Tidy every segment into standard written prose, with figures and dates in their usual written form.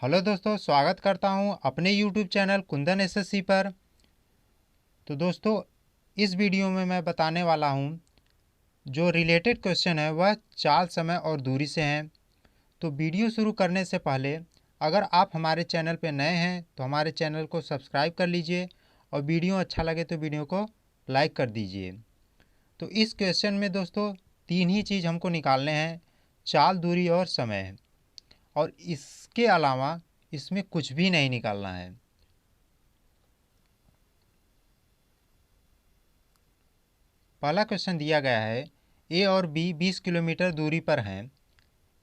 Hello दोस्तों, स्वागत करता हूं अपने यूट्यूब चैनल कुंदन एसएससी पर। तो दोस्तों, इस वीडियो में मैं बताने वाला हूं जो रिलेटेड क्वेश्चन है वह चाल, समय और दूरी से हैं। तो वीडियो शुरू करने से पहले अगर आप हमारे चैनल पर नए हैं तो हमारे चैनल को सब्सक्राइब कर लीजिए और वीडियो अच्छा लगे तो वीडियो को लाइक कर दीजिए। तो इस क्वेश्चन में दोस्तों तीन ही चीज़ हमको निकालने हैं: चाल, दूरी और समय। और इसके अलावा इसमें कुछ भी नहीं निकालना है। पहला क्वेश्चन दिया गया है, ए और बी 20 किलोमीटर दूरी पर हैं।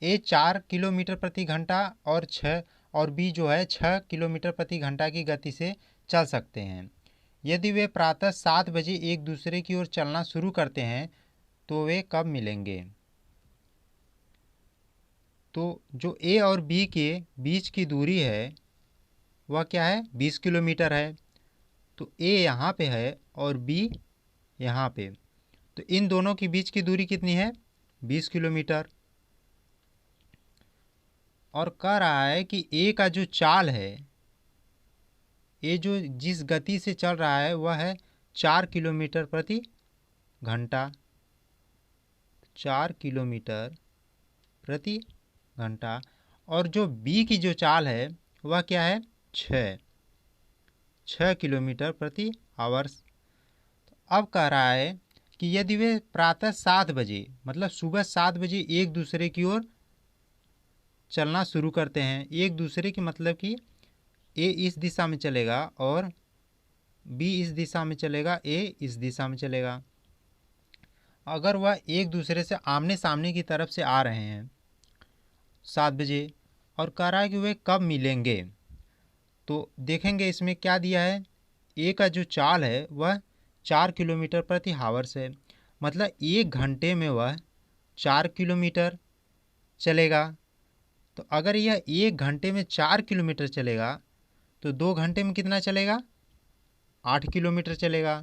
ए 4 किलोमीटर प्रति घंटा और बी जो है 6 किलोमीटर प्रति घंटा की गति से चल सकते हैं। यदि वे प्रातः 7 बजे एक दूसरे की ओर चलना शुरू करते हैं तो वे कब मिलेंगे? तो जो ए और बी के बीच की दूरी है वह क्या है? 20 किलोमीटर है। तो ए यहाँ पे है और बी यहाँ पे, तो इन दोनों के बीच की दूरी कितनी है? 20 किलोमीटर। और कह रहा है कि ए का जो चाल है, ए जो जिस गति से चल रहा है वह है 4 किलोमीटर प्रति घंटा। 4 किलोमीटर प्रति घंटा। और जो बी की जो चाल है वह क्या है? 6 किलोमीटर प्रति आवर्स। अब कह रहा है कि यदि वे प्रातः 7 बजे मतलब सुबह 7 बजे एक दूसरे की ओर चलना शुरू करते हैं, एक दूसरे की मतलब कि ए इस दिशा में चलेगा और बी इस दिशा में चलेगा, ए इस दिशा में चलेगा। अगर वह एक दूसरे से आमने सामने की तरफ से आ रहे हैं 7 बजे और कह रहा है कि वे कब मिलेंगे, तो देखेंगे इसमें क्या दिया है। ए का जो चाल है वह 4 किलोमीटर प्रति हावर्स है, मतलब 1 घंटे में वह 4 किलोमीटर चलेगा। तो अगर यह 1 घंटे में 4 किलोमीटर चलेगा तो 2 घंटे में कितना चलेगा? 8 किलोमीटर चलेगा।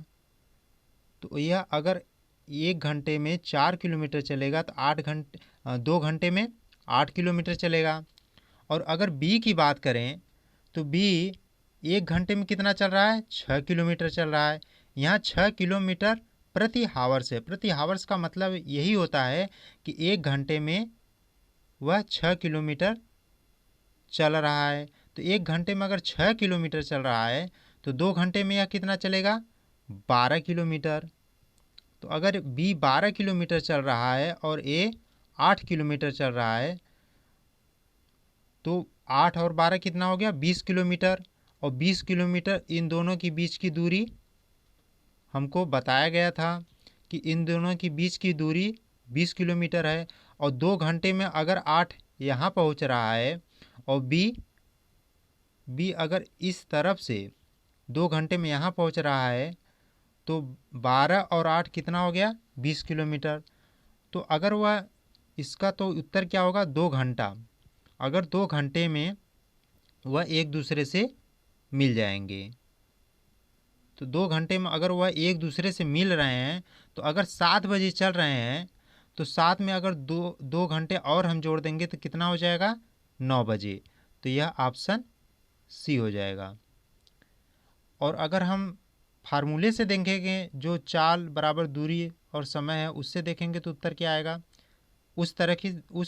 तो यह अगर 1 घंटे में 4 किलोमीटर चलेगा तो 2 घंटे में 8 किलोमीटर चलेगा। और अगर बी की बात करें तो बी 1 घंटे में कितना चल रहा है? 6 किलोमीटर चल रहा है। यहाँ 6 किलोमीटर प्रति हावर्स है। प्रति हावर्स का मतलब यही होता है कि 1 घंटे में वह 6 किलोमीटर चल रहा है। तो 1 घंटे में अगर 6 किलोमीटर चल रहा है तो 2 घंटे में यह कितना चलेगा? 12 किलोमीटर। तो अगर बी 12 किलोमीटर चल रहा है और ए 8 किलोमीटर चल रहा है तो 8 और 12 कितना हो गया? 20 किलोमीटर। और 20 किलोमीटर इन दोनों के बीच की दूरी हमको बताया गया था कि इन दोनों के बीच की दूरी 20 किलोमीटर है। और 2 घंटे में अगर 8 यहाँ पहुँच रहा है और बी अगर इस तरफ से 2 घंटे में यहाँ पहुँच रहा है तो 12 और 8 कितना हो गया? 20 किलोमीटर। तो अगर वह इसका तो उत्तर क्या होगा? 2 घंटा। अगर 2 घंटे में वह एक दूसरे से मिल जाएंगे, तो 2 घंटे में अगर वह एक दूसरे से मिल रहे हैं तो अगर 7 बजे चल रहे हैं तो 7 में अगर दो घंटे और हम जोड़ देंगे तो कितना हो जाएगा? 9 बजे। तो यह ऑप्शन सी हो जाएगा। और अगर हम फार्मूले से देखेंगे जो चाल बराबर दूरी और समय है उससे देखेंगे तो उत्तर क्या आएगा, उस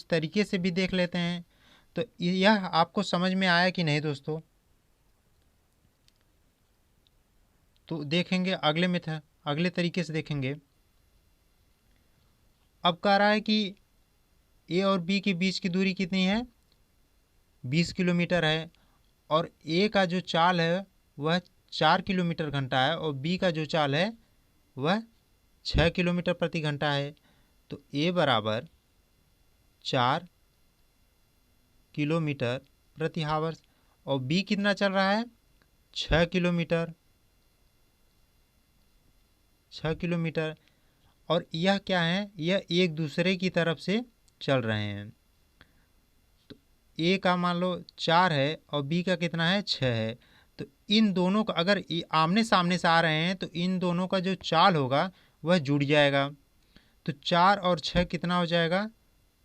तरीके से भी देख लेते हैं। तो यह आपको समझ में आया कि नहीं दोस्तों? तो देखेंगे अगले तरीके से देखेंगे। अब कह रहा है कि ए और बी के बीच की दूरी कितनी है? 20 किलोमीटर है। और ए का जो चाल है वह 4 किलोमीटर घंटा है और बी का जो चाल है वह 6 किलोमीटर प्रति घंटा है। तो ए बराबर 4 किलोमीटर प्रति हावर्स और बी कितना चल रहा है? 6 किलोमीटर। 6 किलोमीटर। और यह क्या है? यह एक दूसरे की तरफ से चल रहे हैं। तो ए का मान लो 4 है और बी का कितना है? 6 है। तो इन दोनों का अगर आमने सामने से आ रहे हैं तो इन दोनों का जो चाल होगा वह जुड़ जाएगा। तो 4 और 6 कितना हो जाएगा?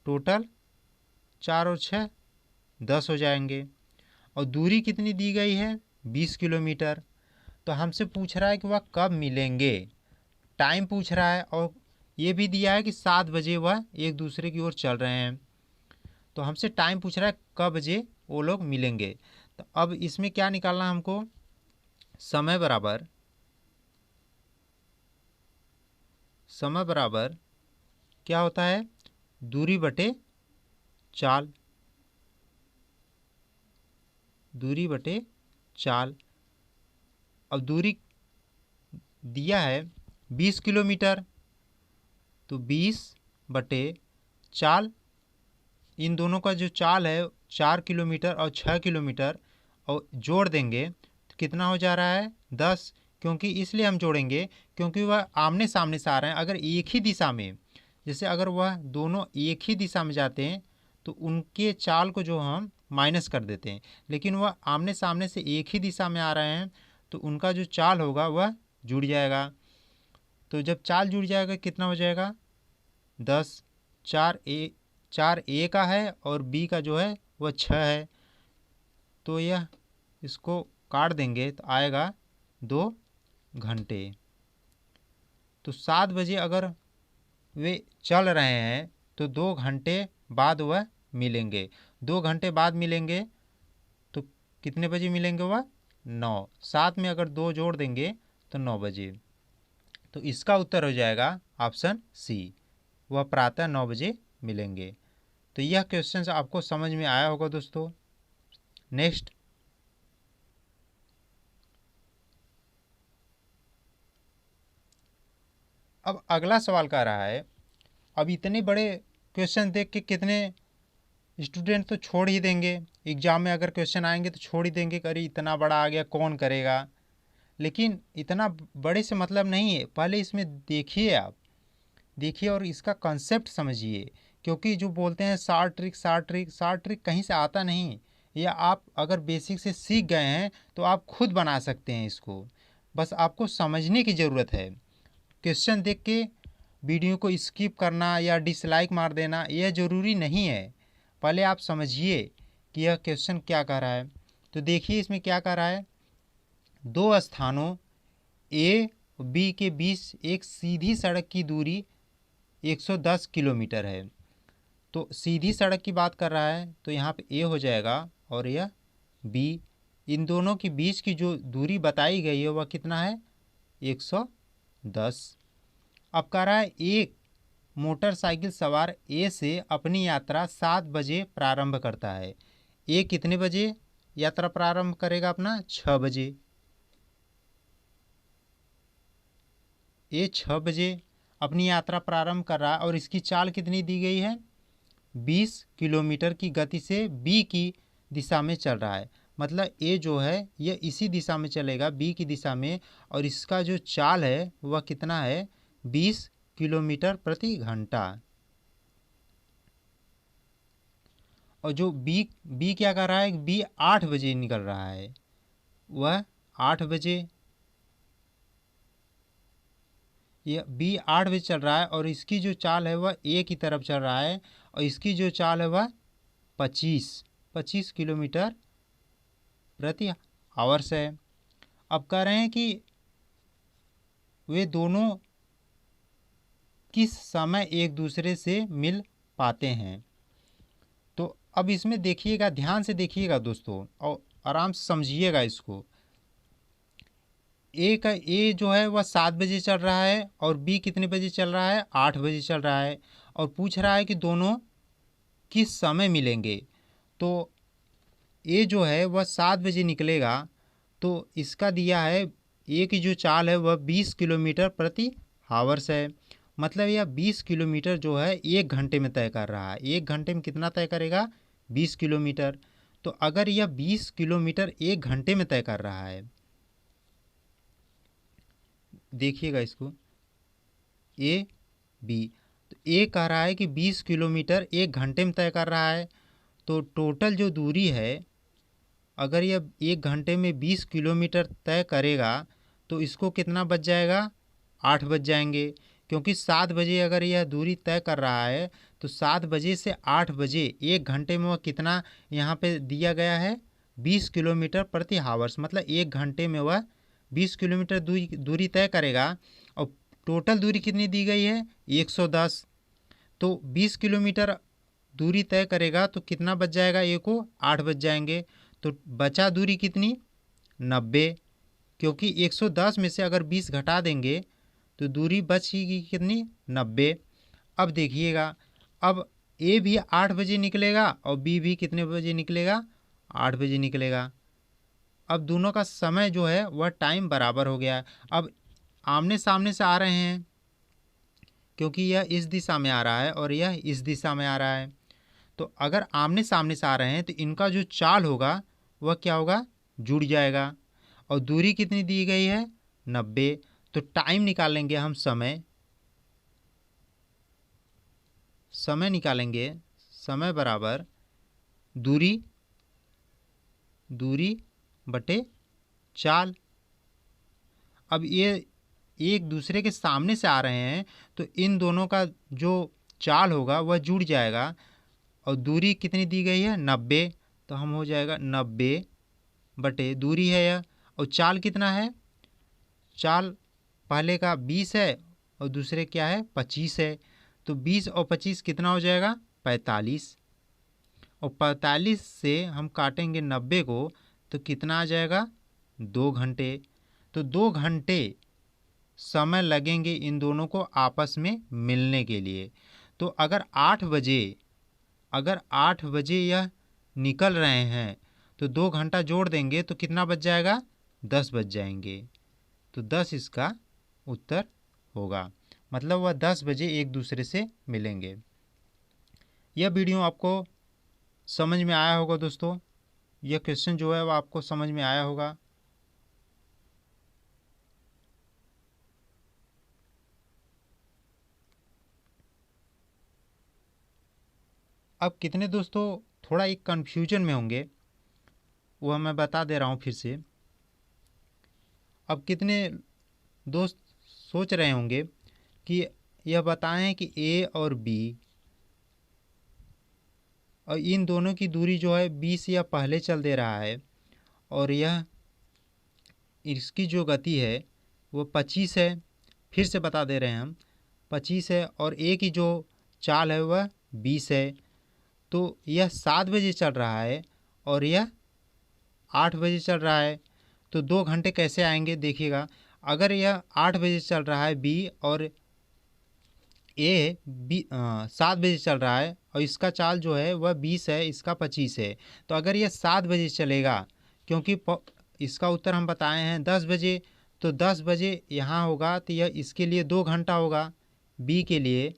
टोटल 4 और 6 10 हो जाएंगे। और दूरी कितनी दी गई है 20 किलोमीटर। तो हमसे पूछ रहा है कि वह कब मिलेंगे, टाइम पूछ रहा है, और ये भी दिया है कि 7 बजे वह एक दूसरे की ओर चल रहे हैं। तो हमसे टाइम पूछ रहा है कब बजे वो लोग मिलेंगे। तो अब इसमें क्या निकालना हमको, समय बराबर क्या होता है, दूरी बटे चाल, दूरी बटे चाल। अब दूरी दिया है 20 किलोमीटर, तो 20 बटे चाल, इन दोनों का जो चाल है 4 किलोमीटर और 6 किलोमीटर, और जोड़ देंगे तो कितना हो जा रहा है 10। क्योंकि इसलिए हम जोड़ेंगे क्योंकि वह आमने सामने से आ रहे हैं। अगर एक ही दिशा में, जैसे अगर वह दोनों एक ही दिशा में जाते हैं तो उनके चाल को जो हम माइनस कर देते हैं, लेकिन वह आमने सामने से एक ही दिशा में आ रहे हैं तो उनका जो चाल होगा वह जुड़ जाएगा। तो जब चाल जुड़ जाएगा कितना हो जाएगा 10। 4 A का है और B का जो है वह 6 है, तो यह इसको काट देंगे तो आएगा 2 घंटे। तो 7 बजे अगर वे चल रहे हैं तो 2 घंटे बाद वह मिलेंगे। 2 घंटे बाद मिलेंगे तो कितने बजे मिलेंगे वह 9। 7 में अगर 2 जोड़ देंगे तो 9 बजे। तो इसका उत्तर हो जाएगा ऑप्शन सी, वह प्रातः 9 बजे मिलेंगे। तो यह क्वेश्चन आपको समझ में आया होगा दोस्तों। नेक्स्ट, अब अगला सवाल कह रहा है, अब इतने बड़े क्वेश्चन देख के कितने स्टूडेंट तो छोड़ ही देंगे, एग्जाम में अगर क्वेश्चन आएंगे तो छोड़ ही देंगे, अरे इतना बड़ा आ गया कौन करेगा। लेकिन इतना बड़े से मतलब नहीं है, पहले इसमें देखिए, आप देखिए और इसका कंसेप्ट समझिए। क्योंकि जो बोलते हैं शार्ट ट्रिक कहीं से आता नहीं, या आप अगर बेसिक से सीख गए हैं तो आप खुद बना सकते हैं इसको, बस आपको समझने की ज़रूरत है। क्वेश्चन देख के वीडियो को स्किप करना या डिसलाइक मार देना यह ज़रूरी नहीं है। पहले आप समझिए कि यह क्वेश्चन क्या कह रहा है। तो देखिए इसमें क्या कह रहा है, 2 स्थानों ए और बी के बीच एक सीधी सड़क की दूरी 110 किलोमीटर है। तो सीधी सड़क की बात कर रहा है तो यहाँ पे ए हो जाएगा और यह बी। इन दोनों के बीच की जो दूरी बताई गई है वह कितना है 110। अब कह रहा है एक मोटरसाइकिल सवार ए से अपनी यात्रा 7 बजे प्रारंभ करता है। ए कितने बजे यात्रा प्रारंभ करेगा अपना 6 बजे। ए 6 बजे अपनी यात्रा प्रारंभ कर रहा है और इसकी चाल कितनी दी गई है 20 किलोमीटर की गति से बी की दिशा में चल रहा है। मतलब ए जो है यह इसी दिशा में चलेगा बी की दिशा में, और इसका जो चाल है वह कितना है 20 किलोमीटर प्रति घंटा। और जो बी क्या कर रहा है, बी 8 बजे निकल रहा है, वह 8 बजे, यह बी 8 बजे चल रहा है और इसकी जो चाल है वह ए की तरफ चल रहा है, और इसकी जो चाल है वह 25 किलोमीटर प्रति आवर्स है। अब कह रहे हैं कि वे दोनों किस समय एक दूसरे से मिल पाते हैं। तो अब इसमें देखिएगा, ध्यान से देखिएगा दोस्तों और आराम से समझिएगा इसको। ए जो है वह 7 बजे चल रहा है और बी कितने बजे चल रहा है 8 बजे चल रहा है, और पूछ रहा है कि दोनों किस समय मिलेंगे। तो ए जो है वह 7 बजे निकलेगा, तो इसका दिया है ए की जो चाल है वह 20 किलोमीटर प्रति हावर्स है। मतलब यह 20 किलोमीटर जो है 1 घंटे में तय कर रहा है। 1 घंटे में कितना तय करेगा 20 किलोमीटर। तो अगर यह 20 किलोमीटर 1 घंटे में तय कर रहा है, देखिएगा इसको ए बी, तो ए कह रहा है कि 20 किलोमीटर 1 घंटे में तय कर रहा है। तो टोटल जो दूरी है, अगर यह 1 घंटे में 20 किलोमीटर तय करेगा तो इसको कितना बच जाएगा 8 बज जाएंगे। क्योंकि 7 बजे अगर यह दूरी तय कर रहा है तो 7 बजे से 8 बजे 1 घंटे में वह कितना यहाँ पे दिया गया है 20 किलोमीटर प्रति हावर्स, मतलब 1 घंटे में वह 20 किलोमीटर दूरी तय करेगा। और टोटल दूरी कितनी दी गई है? 110। तो 20 किलोमीटर दूरी तय करेगा तो कितना बच जाएगा? ए को 8 बच जाएंगे। तो बचा दूरी कितनी? 90, क्योंकि 110 में से अगर 20 घटा देंगे तो दूरी बचेगी कितनी? 90। अब देखिएगा, अब ए भी 8 बजे निकलेगा और बी भी कितने बजे निकलेगा? 8 बजे निकलेगा। अब दोनों का समय जो है वह टाइम बराबर हो गया है। अब आमने सामने से आ रहे हैं, क्योंकि यह इस दिशा में आ रहा है और यह इस दिशा में आ रहा है। तो अगर आमने सामने से आ रहे हैं तो इनका जो चाल होगा वह क्या होगा? जुड़ जाएगा। और दूरी कितनी दी गई है? 90। तो टाइम निकालेंगे हम, समय निकालेंगे। समय बराबर दूरी बटे चाल। अब ये एक दूसरे के सामने से आ रहे हैं तो इन दोनों का जो चाल होगा वह जुड़ जाएगा। और दूरी कितनी दी गई है? 90। तो हम हो जाएगा 90 बटे दूरी है यह, और चाल कितना है? चाल पहले का 20 है और दूसरे क्या है? 25 है। तो 20 और 25 कितना हो जाएगा? 45। और 45 से हम काटेंगे 90 को तो कितना आ जाएगा? 2 घंटे। तो 2 घंटे समय लगेंगे इन दोनों को आपस में मिलने के लिए। तो अगर 8 बजे यह निकल रहे हैं तो 2 घंटा जोड़ देंगे तो कितना बच जाएगा? 10 बज जाएंगे। तो 10 इसका उत्तर होगा, मतलब वह 10 बजे एक दूसरे से मिलेंगे। यह वीडियो आपको समझ में आया होगा दोस्तों। यह क्वेश्चन जो है वह आपको समझ में आया होगा। अब कितने दोस्तों थोड़ा एक कन्फ्यूजन में होंगे, वह मैं बता दे रहा हूँ फिर से। अब कितने दोस्त सोच रहे होंगे कि यह बताएं कि ए और बी और इन दोनों की दूरी जो है 20 या पहले चल दे रहा है, और यह इसकी जो गति है वो 25 है। फिर से बता दे रहे हैं हम, 25 है, और ए की जो चाल है वह 20 है। तो यह 7 बजे चल रहा है और यह 8 बजे चल रहा है। तो 2 घंटे कैसे आएंगे? देखिएगा, अगर यह 8 बजे चल रहा है बी और ए 7 बजे चल रहा है और इसका चाल जो है वह 20 है, इसका 25 है। तो अगर यह 7 बजे चलेगा, क्योंकि इसका उत्तर हम बताए हैं 10 बजे, तो 10 बजे यहाँ होगा तो यह इसके लिए 2 घंटा होगा बी के लिए,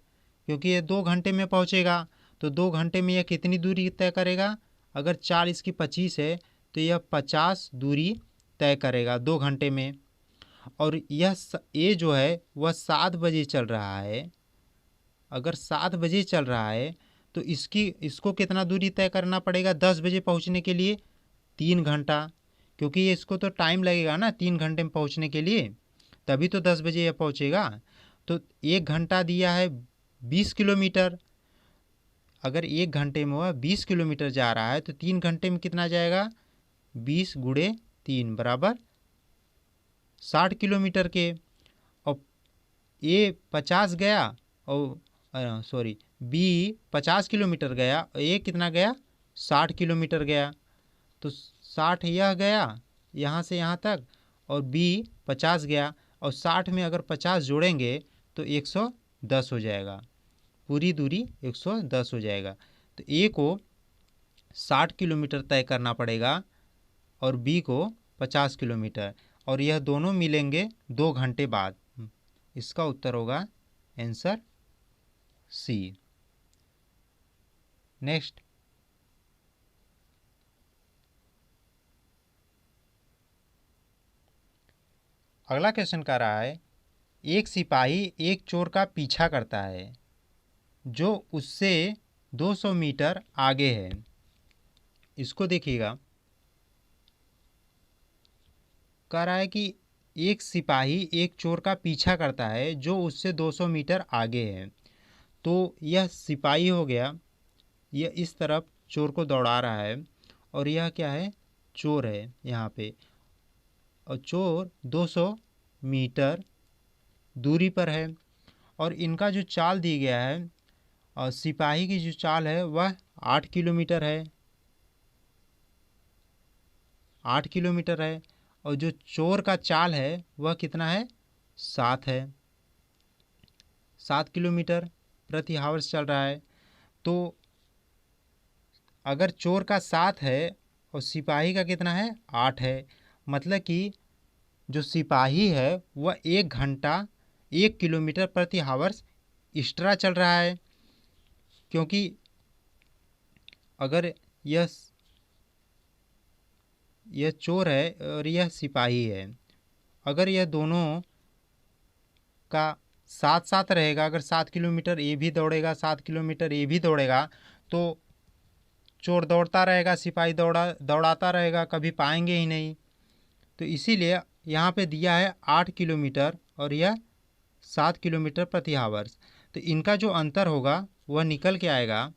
क्योंकि यह 2 घंटे में पहुँचेगा। तो 2 घंटे में यह कितनी दूरी तय करेगा? अगर चाल इसकी 25 है तो यह 50 दूरी तय करेगा 2 घंटे में। और यह ए जो है वह 7 बजे चल रहा है। अगर 7 बजे चल रहा है तो इसको कितना दूरी तय करना पड़ेगा 10 बजे पहुंचने के लिए? 3 घंटा, क्योंकि ये इसको तो टाइम लगेगा ना 3 घंटे में पहुंचने के लिए, तभी तो 10 बजे यह पहुंचेगा। तो 1 घंटा दिया है 20 किलोमीटर। अगर 1 घंटे में वह 20 किलोमीटर जा रहा है तो 3 घंटे में कितना जाएगा? 20 गुणे 3 बराबर 60 किलोमीटर के। और ए 50 गया और बी 50 किलोमीटर गया और ए कितना गया? 60 किलोमीटर गया। तो 60 यह गया यहाँ से यहाँ तक, और बी 50 गया, और 60 में अगर 50 जोड़ेंगे तो 110 हो जाएगा। पूरी दूरी 110 हो जाएगा। तो ए को 60 किलोमीटर तय करना पड़ेगा और बी को 50 किलोमीटर, और यह दोनों मिलेंगे 2 घंटे बाद। इसका उत्तर होगा आंसर सी। नेक्स्ट, अगला क्वेश्चन कह रहा है, एक सिपाही एक चोर का पीछा करता है जो उससे 200 मीटर आगे है। इसको देखिएगा, कह रहा है कि एक सिपाही एक चोर का पीछा करता है जो उससे 200 मीटर आगे है। तो यह सिपाही हो गया, यह इस तरफ चोर को दौड़ा रहा है, और यह क्या है? चोर है यहाँ पे, और चोर 200 मीटर दूरी पर है। और इनका जो चाल दी गया है, और सिपाही की जो चाल है वह 8 किलोमीटर है, 8 किलोमीटर है। और जो चोर का चाल है वह कितना है, 7 है, 7 किलोमीटर प्रति हावर्स चल रहा है। तो अगर चोर का 7 है और सिपाही का कितना है, 8 है, मतलब कि जो सिपाही है वह 1 घंटा 1 किलोमीटर प्रति हावर्स एक्स्ट्रा चल रहा है। क्योंकि अगर यह चोर है और यह सिपाही है, अगर यह दोनों का साथ साथ रहेगा, अगर 7 किलोमीटर ये भी दौड़ेगा, 7 किलोमीटर ये भी दौड़ेगा, तो चोर दौड़ता रहेगा, सिपाही दौड़ाता रहेगा, कभी पाएंगे ही नहीं। तो इसीलिए यहाँ पे दिया है 8 किलोमीटर और यह 7 किलोमीटर प्रति हावर्स। तो इनका जो अंतर होगा वह निकल के आएगा,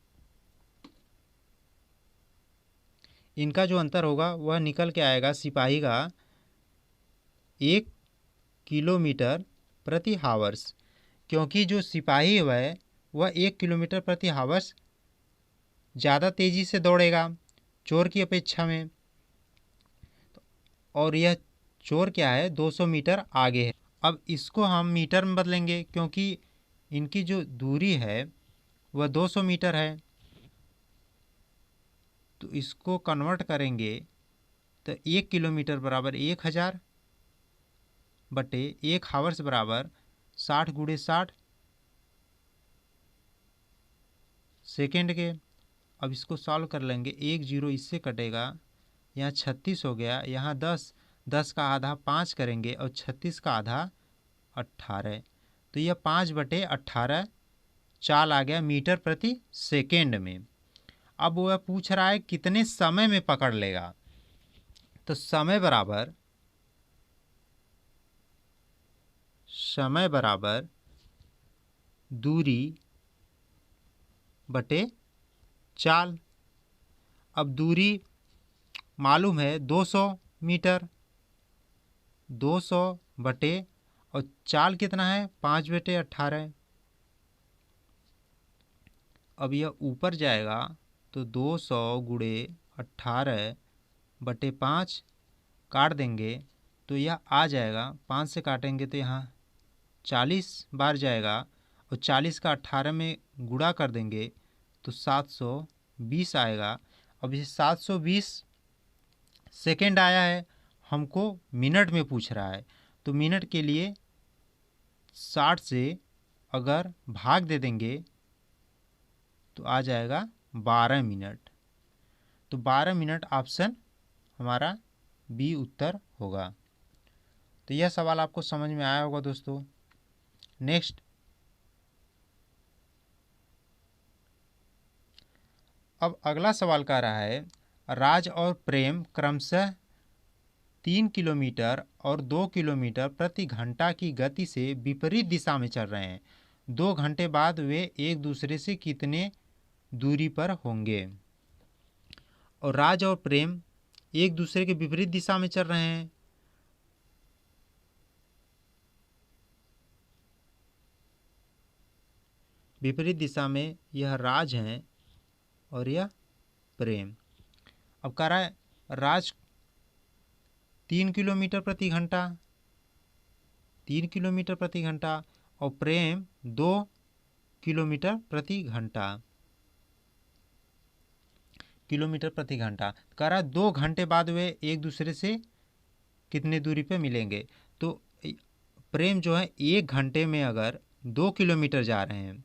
इनका जो अंतर होगा वह निकल के आएगा सिपाही का 1 किलोमीटर प्रति हावर्स। क्योंकि जो सिपाही है वह 1 किलोमीटर प्रति हावर्स ज़्यादा तेज़ी से दौड़ेगा चोर की अपेक्षा में। और यह चोर क्या है, 200 मीटर आगे है। अब इसको हम मीटर में बदलेंगे, क्योंकि इनकी जो दूरी है वह 200 मीटर है। तो इसको कन्वर्ट करेंगे तो 1 किलोमीटर बराबर 1000 बटे 1 हावर्स बराबर 60 गुणे 60 सेकेंड के। अब इसको सॉल्व कर लेंगे, 1 0 इससे कटेगा, यहाँ 36 हो गया, यहाँ 10, 10 का आधा 5 करेंगे और 36 का आधा 18। तो यह 5/18 चाल आ गया मीटर प्रति सेकेंड में। अब वह पूछ रहा है कितने समय में पकड़ लेगा। तो समय बराबर दूरी बटे चाल। अब दूरी मालूम है 200 मीटर, 200 बटे, और चाल कितना है, 5/18। अब यह ऊपर जाएगा तो 200 गुणे 18 बटे 5 काट देंगे तो यह आ जाएगा, 5 से काटेंगे तो यहाँ 40 बार जाएगा, और 40 का 18 में गुणा कर देंगे तो 720 आएगा। अब ये 720 सेकेंड आया है, हमको मिनट में पूछ रहा है। तो मिनट के लिए 60 से अगर भाग दे देंगे तो आ जाएगा 12 मिनट। तो 12 मिनट ऑप्शन हमारा बी उत्तर होगा। तो यह सवाल आपको समझ में आया होगा दोस्तों। नेक्स्ट, अब अगला सवाल कह रहा है, राज और प्रेम क्रमशः 3 किलोमीटर और 2 किलोमीटर प्रति घंटा की गति से विपरीत दिशा में चल रहे हैं। 2 घंटे बाद वे एक दूसरे से कितने दूरी पर होंगे। और राज और प्रेम एक दूसरे के विपरीत दिशा में चल रहे हैं। विपरीत दिशा में यह राज है और यह प्रेम। अब कह रहा है राज 3 किलोमीटर प्रति घंटा, 3 किलोमीटर प्रति घंटा, और प्रेम 2 किलोमीटर प्रति घंटा, किलोमीटर प्रति घंटा। कह रहा है 2 घंटे बाद वे एक दूसरे से कितने दूरी पे मिलेंगे। तो प्रेम जो है 1 घंटे में अगर 2 किलोमीटर जा रहे हैं,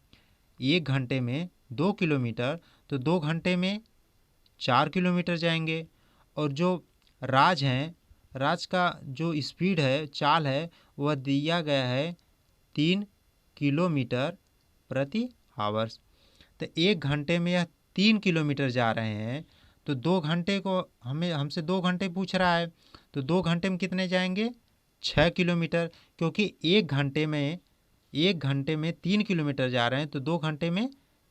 1 घंटे में 2 किलोमीटर, तो 2 घंटे में 4 किलोमीटर जाएंगे। और जो राज हैं, राज का जो स्पीड है, चाल है, वह दिया गया है 3 किलोमीटर प्रति हावर्स। तो 1 घंटे में यह 3 किलोमीटर जा रहे हैं। तो 2 घंटे को हमसे 2 घंटे पूछ रहा है, तो 2 घंटे में कितने जाएंगे, 6 किलोमीटर। क्योंकि 1 घंटे में 3 किलोमीटर जा रहे हैं, तो 2 घंटे में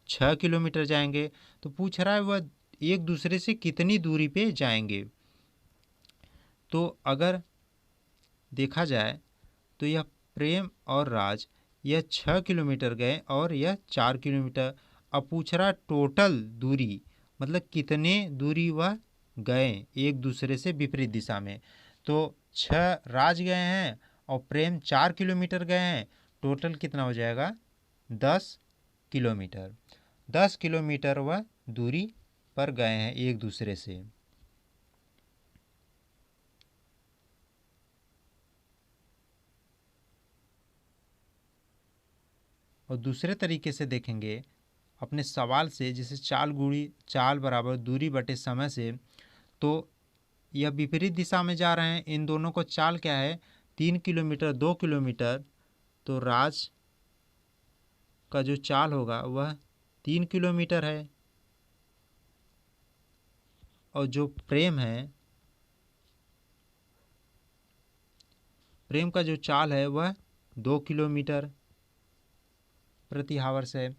6 किलोमीटर जाएंगे। तो पूछ रहा है वह एक दूसरे से कितनी दूरी पे जाएंगे। तो अगर देखा जाए तो यह प्रेम और राज यह 6 किलोमीटर गए और यह 4 किलोमीटर। अब पूछ रहा टोटल दूरी, मतलब कितने दूरी वह गए एक दूसरे से विपरीत दिशा में। तो 6 राज गए हैं और प्रेम 4 किलोमीटर गए हैं, टोटल कितना हो जाएगा 10 किलोमीटर। 10 किलोमीटर वह दूरी पर गए हैं एक दूसरे से। और दूसरे तरीके से देखेंगे अपने सवाल से, जैसे चाल बराबर दूरी बटे समय से, तो यह विपरीत दिशा में जा रहे हैं। इन दोनों को चाल क्या है 3 किलोमीटर 2 किलोमीटर, तो राज का जो चाल होगा वह 3 किलोमीटर है और जो प्रेम है, प्रेम का जो चाल है वह 2 किलोमीटर प्रति हावर्स है।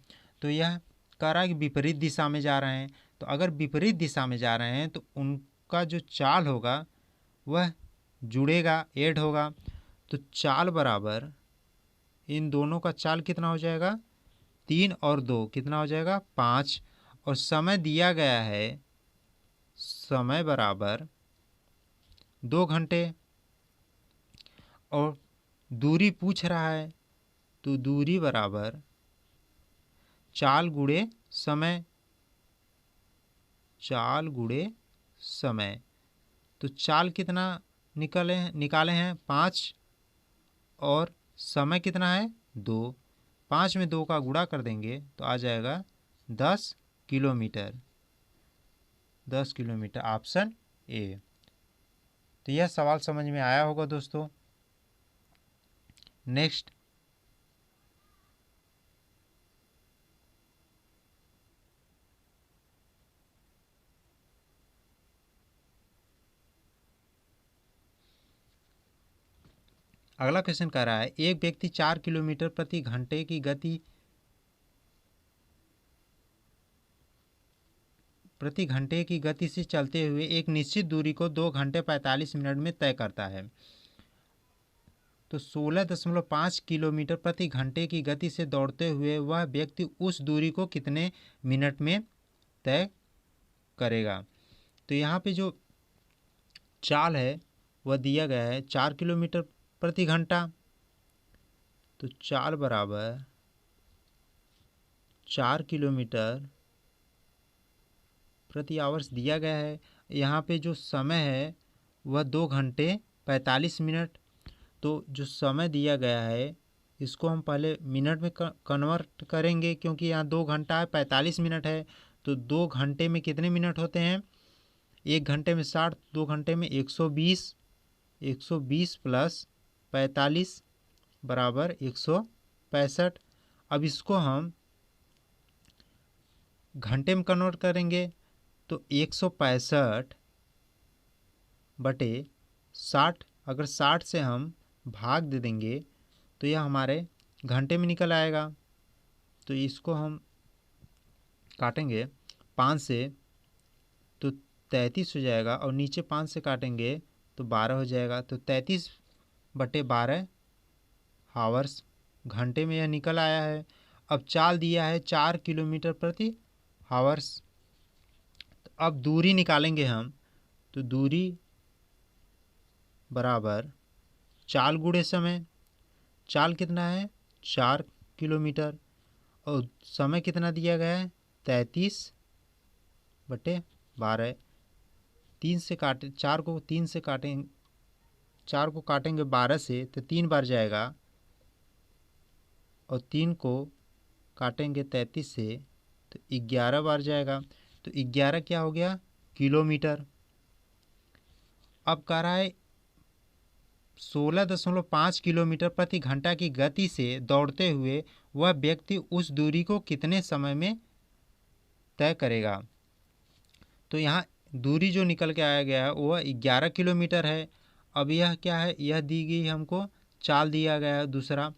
तो यह कह रहा है कि विपरीत दिशा में जा रहे हैं। तो अगर विपरीत दिशा में जा रहे हैं तो उनका जो चाल होगा वह जुड़ेगा, ऐड होगा। तो चाल बराबर इन दोनों का चाल कितना हो जाएगा 3 और 2 कितना हो जाएगा 5। और समय दिया गया है, समय बराबर 2 घंटे। और दूरी पूछ रहा है, तो दूरी बराबर चाल गुणे समय, चाल गुणे समय। तो चाल कितना निकाले हैं 5 और समय कितना है 2। 5 में 2 का गुणा कर देंगे तो आ जाएगा 10 किलोमीटर। 10 kilometre, option A. तो यह सवाल समझ में आया होगा दोस्तों। नेक्स्ट, अगला क्वेश्चन कह रहा है एक व्यक्ति 4 किलोमीटर प्रति घंटे की गति से चलते हुए एक निश्चित दूरी को 2 घंटे 45 मिनट में तय करता है। तो 16.5 किलोमीटर प्रति घंटे की गति से दौड़ते हुए वह व्यक्ति उस दूरी को कितने मिनट में तय करेगा। तो यहाँ पे जो चाल है वह दिया गया है 4 किलोमीटर प्रति घंटा। तो चाल बराबर 4 किलोमीटर प्रति आवर्स दिया गया है। यहाँ पे जो समय है वह 2 घंटे 45 मिनट। तो जो समय दिया गया है इसको हम पहले मिनट में कन्वर्ट करेंगे, क्योंकि यहाँ 2 घंटा है 45 मिनट है। तो 2 घंटे में कितने मिनट होते हैं, 1 घंटे में 60, 2 घंटे में 120। 120 प्लस 45 बराबर 165। अब इसको हम घंटे में कन्वर्ट करेंगे तो 165 बटे 60। अगर 60 से हम भाग दे देंगे तो यह हमारे घंटे में निकल आएगा। तो इसको हम काटेंगे 5 से तो 33 हो जाएगा, और नीचे 5 से काटेंगे तो 12 हो जाएगा। तो 33 बटे 12 हावर्स घंटे में यह निकल आया है। अब चाल दिया है 4 किलोमीटर प्रति हावर्स। तो अब दूरी निकालेंगे हम, तो दूरी बराबर चाल गुणे समय। चाल कितना है 4 किलोमीटर और समय कितना दिया गया है 33 बटे 12। 3 से काटे 4 को 3 से काटेंगे, 4 को काटेंगे 12 से तो 3 बार जाएगा, और 3 को काटेंगे 33 से तो 11 बार जाएगा। तो 11 क्या हो गया किलोमीटर। अब कह रहा है 16.5 किलोमीटर प्रति घंटा की गति से दौड़ते हुए वह व्यक्ति उस दूरी को कितने समय में तय करेगा। तो यहाँ दूरी जो निकल के आया गया है वह 11 किलोमीटर है। अब यह क्या है, यह दी गई हमको चाल दिया गया है दूसरा।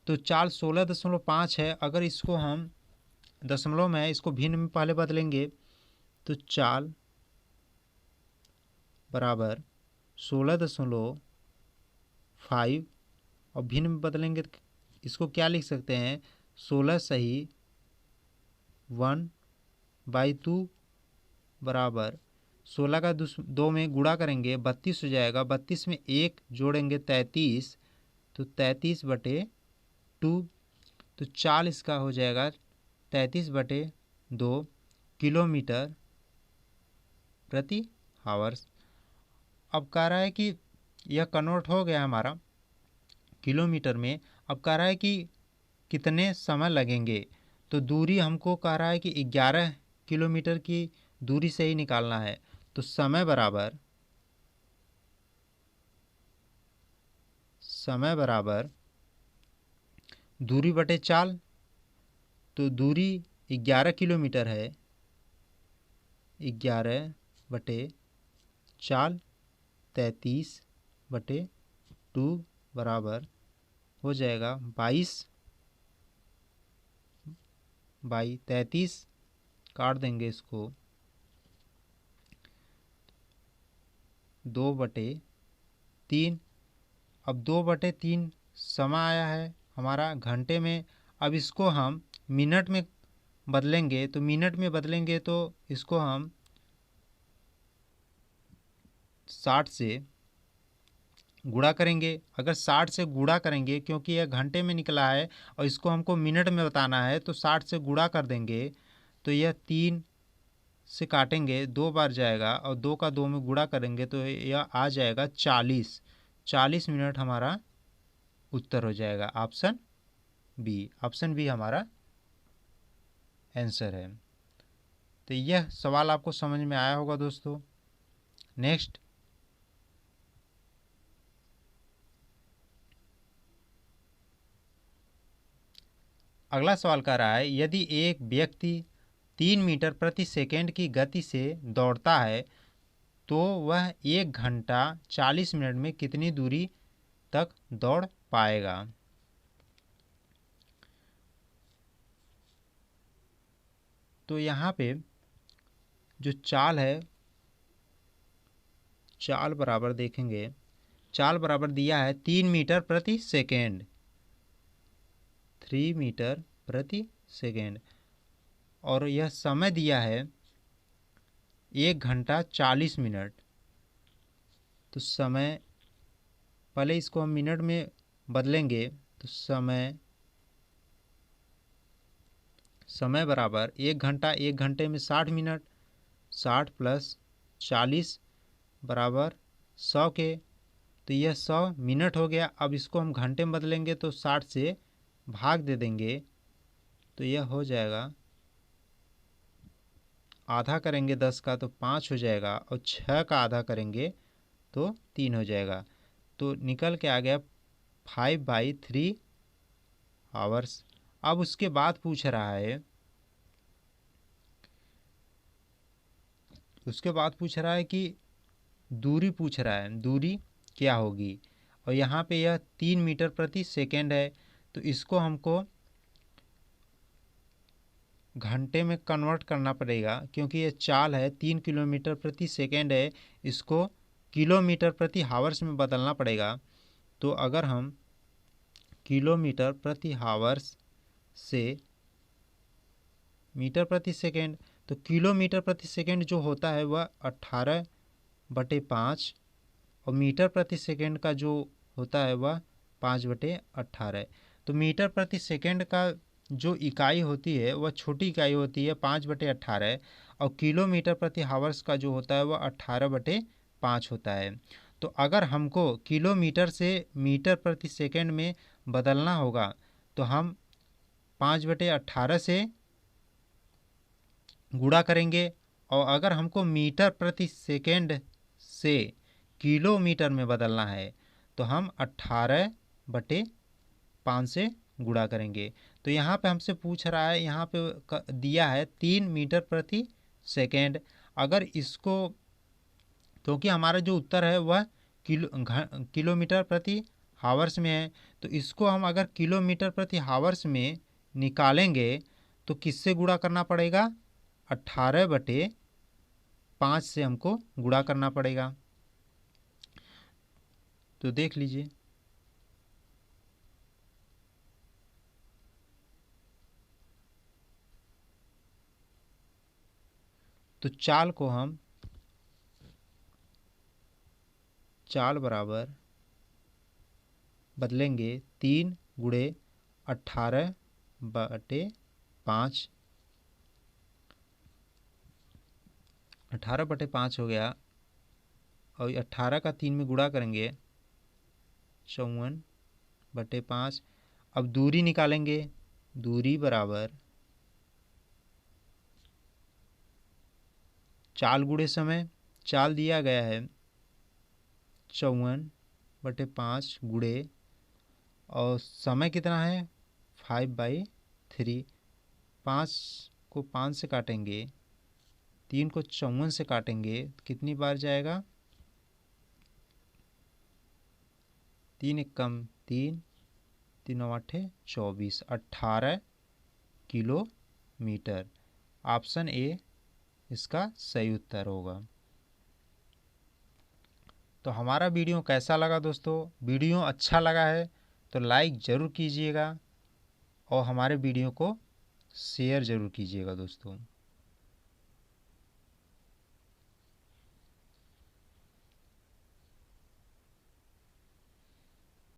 तो चाल 16.5 है, अगर इसको हम दशमलव में है इसको भिन्न में पहले बदलेंगे तो चाल बराबर 16.5 और भिन्न में बदलेंगे तो इसको क्या लिख सकते हैं, 16 सही 1/2 बराबर 16 का 2 में गुणा करेंगे 32 हो जाएगा, 32 में 1 जोड़ेंगे 33, तो 33/2, तो चाल इसका हो जाएगा 33/2 किलोमीटर प्रति हावर्स। अब कह रहा है कि यह कन्वर्ट हो गया हमारा किलोमीटर में। अब कह रहा है कि कितने समय लगेंगे, तो दूरी हमको कह रहा है कि 11 किलोमीटर की दूरी से ही निकालना है। तो समय बराबर दूरी बटे चाल, तो दूरी 11 किलोमीटर है, 11 बटे चाल 33/2 बराबर हो जाएगा 22/33, काट देंगे इसको 2/3। अब 2/3 समय आया है हमारा घंटे में। अब इसको हम मिनट में बदलेंगे, तो मिनट में बदलेंगे तो इसको हम 60 से गुणा करेंगे। अगर 60 से गुणा करेंगे, क्योंकि यह घंटे में निकला है और इसको हमको मिनट में बताना है, तो 60 से गुणा कर देंगे तो यह 3 से काटेंगे 2 बार जाएगा और 2 का 2 में गुणा करेंगे तो यह आ जाएगा 40 मिनट हमारा उत्तर हो जाएगा। ऑप्शन बी हमारा आंसर है। तो यह सवाल आपको समझ में आया होगा दोस्तों। नेक्स्ट, अगला सवाल कह रहा है, यदि एक व्यक्ति 3 मीटर प्रति सेकंड की गति से दौड़ता है तो वह 1 घंटा 40 मिनट में कितनी दूरी तक दौड़ पाएगा। तो यहाँ पे जो चाल है, चाल बराबर देखेंगे, चाल बराबर दिया है 3 मीटर प्रति सेकेंड, 3 मीटर प्रति सेकेंड, और यह समय दिया है 1 घंटा 40 मिनट। तो समय, पहले इसको हम मिनट में बदलेंगे, तो समय बराबर 1 घंटा, 1 घंटे में 60 मिनट, 60 + 40 बराबर 100 के, तो यह 100 मिनट हो गया। अब इसको हम घंटे में बदलेंगे तो 60 से भाग दे देंगे, तो यह हो जाएगा, आधा करेंगे 10 का तो 5 हो जाएगा, और 6 का आधा करेंगे तो 3 हो जाएगा। तो निकल के आ गया 5/3 आवर्स। अब उसके बाद पूछ रहा है कि दूरी पूछ रहा है, दूरी क्या होगी। और यहाँ पे यह 3 मीटर प्रति सेकेंड है, तो इसको हमको घंटे में कन्वर्ट करना पड़ेगा, क्योंकि ये चाल है 3 किलोमीटर प्रति सेकेंड है, इसको किलोमीटर प्रति हावर्स में बदलना पड़ेगा। तो अगर हम किलोमीटर प्रति हावर्स से मीटर प्रति सेकेंड, तो किलोमीटर प्रति सेकेंड जो होता है वह 18/5, और मीटर प्रति सेकेंड का जो होता है वह 5/18। तो मीटर प्रति सेकेंड का जो इकाई होती है वह छोटी इकाई होती है 5/18, और किलोमीटर प्रति हावर्स का जो होता है वह 18/5 होता है। तो अगर हमको किलोमीटर से मीटर प्रति सेकेंड में बदलना होगा तो हम 5/18 से गुणा करेंगे, और अगर हमको मीटर प्रति सेकेंड से किलोमीटर में बदलना है तो हम 18/5 से गुणा करेंगे। तो यहाँ पे हमसे पूछ रहा है, यहाँ पे दिया है 3 मीटर प्रति सेकेंड। अगर इसको, क्योंकि हमारा जो उत्तर है वह किलोमीटर प्रति हावर्स में है, तो इसको हम अगर किलोमीटर प्रति हावर्स में निकालेंगे तो किससे गुणा करना पड़ेगा, 18/5 से हमको गुणा करना पड़ेगा। तो देख लीजिए। तो चाल को हम चाल बराबर बदलेंगे 3 × 18/5। 18/5 हो गया, और 18 का 3 में गुणा करेंगे 54/5। अब दूरी निकालेंगे, दूरी बराबर चाल गुणे समय। चाल दिया गया है 54/5 गुणे, और समय कितना है 5/3। 5 को 5 से काटेंगे, 3 को 54 से काटेंगे, कितनी बार जाएगा? 3 एकम 3, 3 24, 18 किलोमीटर। ऑप्शन ए इसका सही उत्तर होगा। तो हमारा वीडियो कैसा लगा दोस्तों? वीडियो अच्छा लगा है तो लाइक ज़रूर कीजिएगा, और हमारे वीडियो को शेयर ज़रूर कीजिएगा दोस्तों।